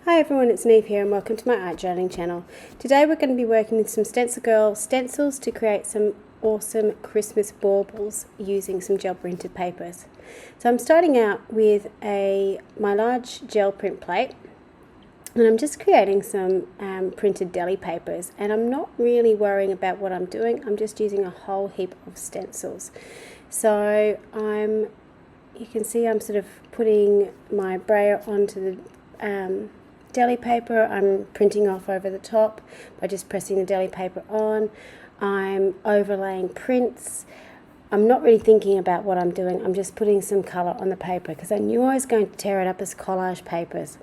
Hi everyone, it's Niamh here and welcome to my art journaling channel. Today we're going to be working with some StencilGirl stencils to create some awesome Christmas baubles using some gel printed papers. So I'm starting out with my large gel print plate, and I'm just creating some printed deli papers, and I'm not really worrying about what I'm doing. I'm just using a whole heap of stencils. So you can see I'm sort of putting my brayer onto the deli paper. I'm printing off over the top by just pressing the deli paper on. I'm overlaying prints. I'm not really thinking about what I'm doing. I'm just putting some colour on the paper because I knew I was going to tear it up as collage papers.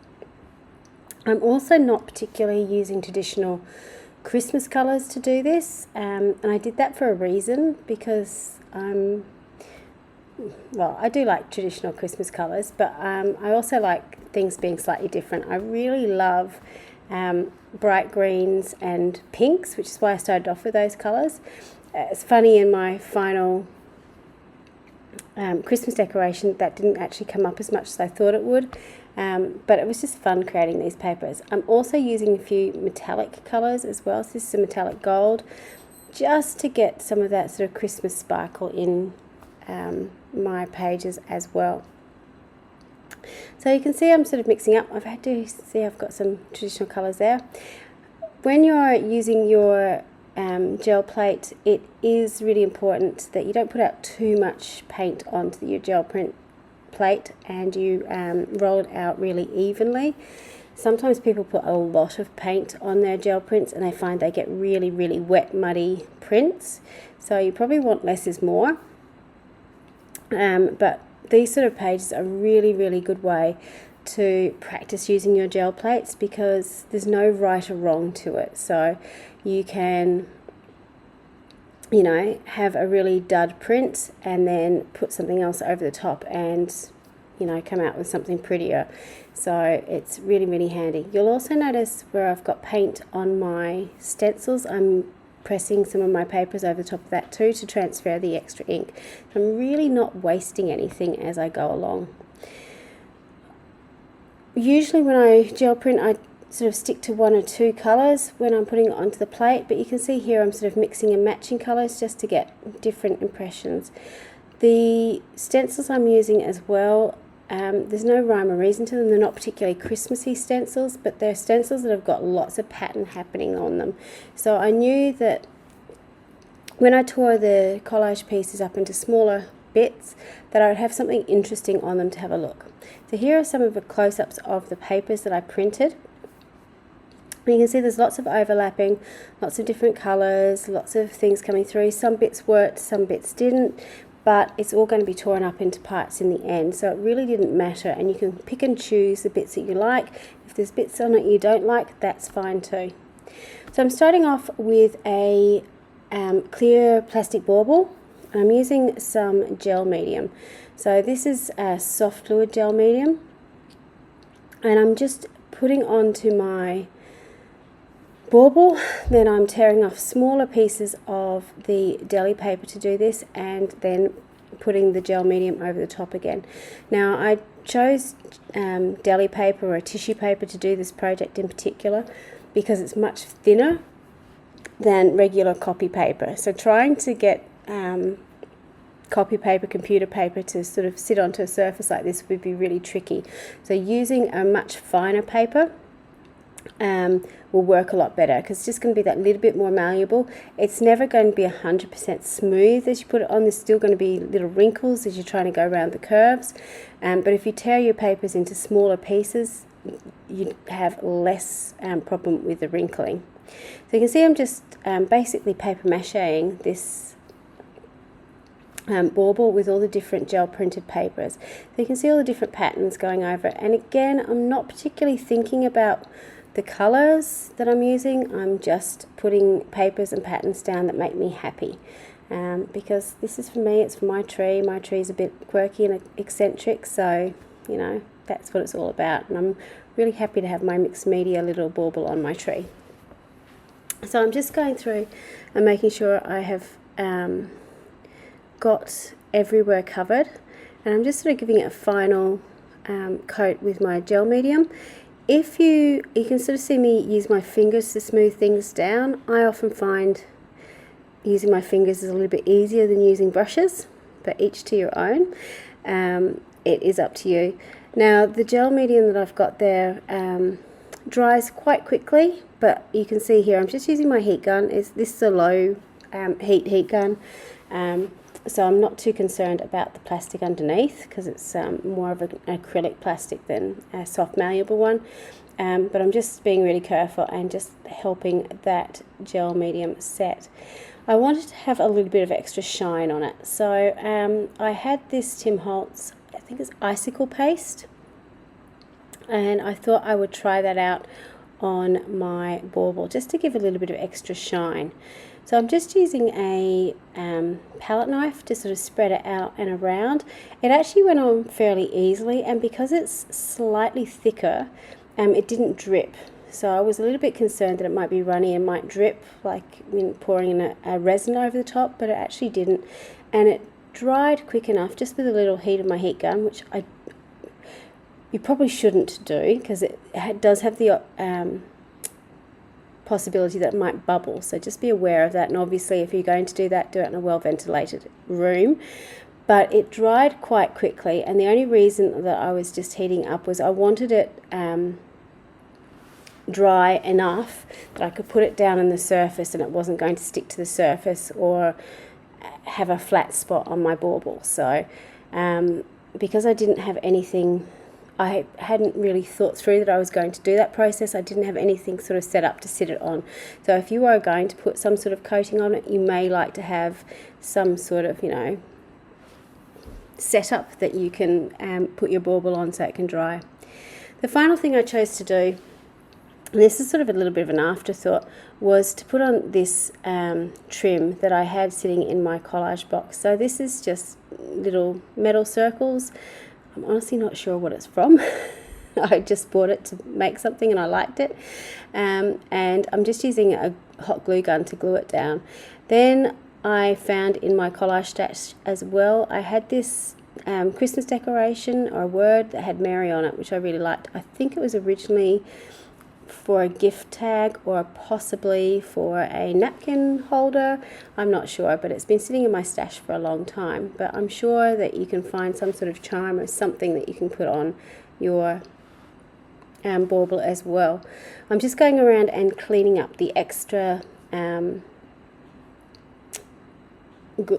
I'm also not particularly using traditional Christmas colours to do this, and I did that for a reason because I do like traditional Christmas colours, but I also like things being slightly different. I really love bright greens and pinks, which is why I started off with those colours. It's funny, in my final Christmas decoration, that didn't actually come up as much as I thought it would, but it was just fun creating these papers. I'm also using a few metallic colours as well. So this is a metallic gold, just to get some of that sort of Christmas sparkle in my pages as well. So you can see I'm sort of mixing up. I've got some traditional colours there. When you're using your gel plate, it is really important that you don't put out too much paint onto your gel print plate and you roll it out really evenly. Sometimes people put a lot of paint on their gel prints and they find they get really, really wet, muddy prints. So you probably want less is more. But these sort of pages are a really, really good way to practice using your gel plates because there's no right or wrong to it. So you can, have a really dud print and then put something else over the top and, come out with something prettier. So it's really, really handy. You'll also notice where I've got paint on my stencils, I'm pressing some of my papers over the top of that too to transfer the extra ink. I'm really not wasting anything as I go along. Usually when I gel print, I sort of stick to one or two colours when I'm putting it onto the plate, but you can see here I'm sort of mixing and matching colours just to get different impressions. The stencils I'm using as well, there's no rhyme or reason to them. They're not particularly Christmassy stencils, but they're stencils that have got lots of pattern happening on them. So I knew that when I tore the collage pieces up into smaller bits, that I would have something interesting on them to have a look. So here are some of the close-ups of the papers that I printed. And you can see there's lots of overlapping, lots of different colours, lots of things coming through. Some bits worked, some bits didn't, but it's all going to be torn up into parts in the end, so it really didn't matter, and you can pick and choose the bits that you like. If there's bits on it you don't like, that's fine too. So I'm starting off with a clear plastic bauble, and I'm using some gel medium. So this is a soft fluid gel medium, and I'm just putting onto my bauble. Then I'm tearing off smaller pieces of the deli paper to do this, and then putting the gel medium over the top again. Now I chose deli paper or tissue paper to do this project in particular because it's much thinner than regular copy paper. So trying to get copy paper, computer paper to sort of sit onto a surface like this would be really tricky. So using a much finer paper will work a lot better because it's just going to be that little bit more malleable. It's never going to be 100% smooth as you put it on. There's still going to be little wrinkles as you're trying to go around the curves, but if you tear your papers into smaller pieces, you have less problem with the wrinkling. So you can see I'm just basically paper macheing this bauble with all the different gel printed papers. So you can see all the different patterns going over it, and again, I'm not particularly thinking about the colours that I'm using. I'm just putting papers and patterns down that make me happy, because this is for me, it's for my tree. My tree's a bit quirky and eccentric, so that's what it's all about, and I'm really happy to have my mixed media little bauble on my tree. So I'm just going through and making sure I have got everywhere covered, and I'm just sort of giving it a final coat with my gel medium. If you can sort of see me use my fingers to smooth things down. I often find using my fingers is a little bit easier than using brushes, but each to your own. It is up to you. Now the gel medium that I've got there dries quite quickly, but you can see here I'm just using my heat gun. This is a low heat gun, so I'm not too concerned about the plastic underneath because it's more of an acrylic plastic than a soft malleable one. But I'm just being really careful and just helping that gel medium set. I wanted to have a little bit of extra shine on it, so I had this Tim Holtz, I think it's icicle paste, and I thought I would try that out on my bauble just to give a little bit of extra shine. So I'm just using a palette knife to sort of spread it out and around. It actually went on fairly easily, and because it's slightly thicker, it didn't drip. So I was a little bit concerned that it might be runny and might drip, like when pouring in a resin over the top, but it actually didn't. And it dried quick enough just with a little heat of my heat gun, which you probably shouldn't do because it does have the possibility that it might bubble, so just be aware of that. And obviously if you're going to do that, do it in a well ventilated room. But it dried quite quickly, and the only reason that I was just heating up was I wanted it dry enough that I could put it down on the surface and it wasn't going to stick to the surface or have a flat spot on my bauble. So because I didn't have anything, I hadn't really thought through that I was going to do that process. I didn't have anything sort of set up to sit it on. So if you are going to put some sort of coating on it, you may like to have some sort of, setup that you can put your bauble on so it can dry. The final thing I chose to do, and this is sort of a little bit of an afterthought, was to put on this trim that I had sitting in my collage box. So this is just little metal circles. I'm honestly not sure what it's from. I just bought it to make something and I liked it. And I'm just using a hot glue gun to glue it down. Then I found in my collage stash as well, I had this Christmas decoration or a word that had Mary on it, which I really liked. I think it was originally for a gift tag or possibly for a napkin holder. I'm not sure, but it's been sitting in my stash for a long time. But I'm sure that you can find some sort of charm or something that you can put on your bauble as well. I'm just going around and cleaning up the extra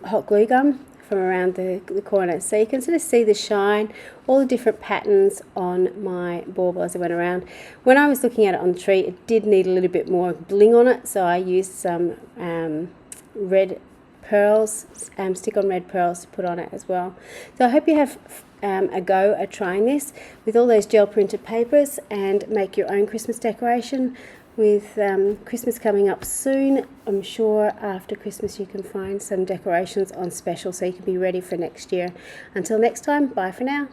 hot glue gum from around the corner, so you can sort of see the shine, all the different patterns on my bauble as I went around. When I was looking at it on the tree, it did need a little bit more bling on it, so I used some red pearls, stick-on red pearls to put on it as well. So I hope you have a go at trying this with all those gel printed papers and make your own Christmas decoration. With Christmas coming up soon, I'm sure after Christmas you can find some decorations on special so you can be ready for next year. Until next time, bye for now.